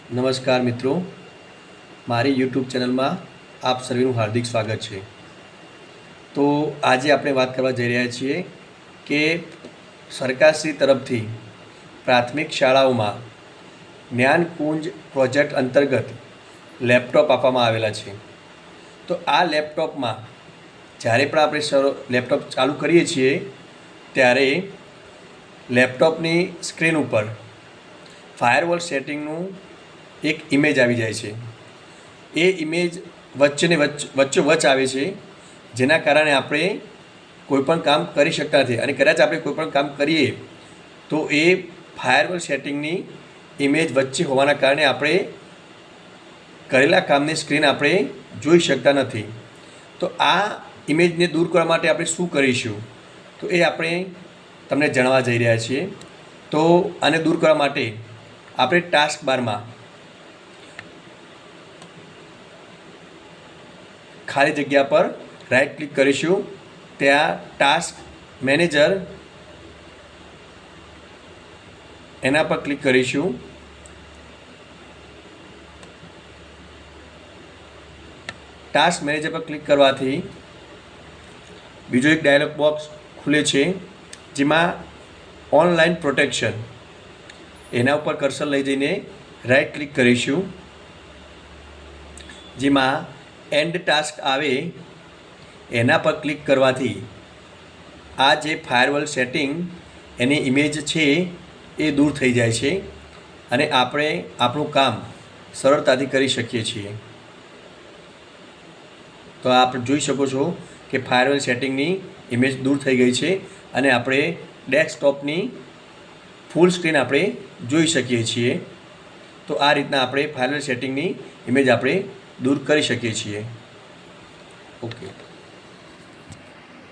નમસ્કાર મિત્રો, મારી યુટ્યુબ ચેનલમાં આપ સર્વેનું હાર્દિક સ્વાગત છે। તો આજે આપણે વાત કરવા જઈ રહ્યા છીએ કે સરકારશ્રી તરફથી પ્રાથમિક શાળાઓમાં જ્ઞાનકુંજ પ્રોજેક્ટ અંતર્ગત લેપટોપ આપવામાં આવેલા છે। તો આ લેપટોપમાં જ્યારે પણ આપણે લેપટોપ ચાલુ કરીએ છીએ ત્યારે લેપટોપની સ્ક્રીન ઉપર ફાયરવોલ સેટિંગનું એક ઇમેજ આવી જાય છે। એ ઇમેજ વચ્ચોવચ્ચ આવે છે, જેના કારણે આપણે કોઈપણ કામ કરી શકતા નથી અને કદાચ આપણે કોઈપણ કામ કરીએ તો એ ફાયરવોલ સેટિંગની ઇમેજ વચ્ચે હોવાના કારણે આપણે કરેલા કામની સ્ક્રીન આપણે જોઈ શકતા નથી। તો આ ઇમેજને દૂર કરવા માટે આપણે શું કરીશું, તો એ આપણે તમને જણાવવા જઈ રહ્યા છીએ। તો આને દૂર કરવા માટે આપણે ટાસ્ક બારમાં ખાલી જગ્યા પર રાઈટ ક્લિક કરીશું। ત્યાં ટાસ્ક મેનેજર એના પર ક્લિક કરીશું। ટાસ્ક મેનેજર પર ક્લિક કરવાથી બીજો એક ડાયલોગ બોક્સ ખુલે છે, જેમાં ઓનલાઈન પ્રોટેક્શન એના ઉપર કર્સર લઈ જઈને રાઈટ ક્લિક કરીશું। જેમાં એન્ડ ટાસ્ક આવે એના પર ક્લિક કરવાથી આ જે ફાયરવોલ સેટિંગ એની ઇમેજ છે એ દૂર થઈ જાય છે અને આપણે આપણું કામ સરળતાથી કરી શકીએ છીએ। તો આપ જોઈ શકો છો કે ફાયરવોલ સેટિંગની ઇમેજ દૂર થઈ ગઈ છે અને આપણે ડેસ્કટોપની ફૂલ સ્ક્રીન આપણે જોઈ શકીએ છીએ। તો આ રીતના આપણે ફાયરવોલ સેટિંગની ઇમેજ આપણે દૂર કરી શકીએ છીએ। ઓકે।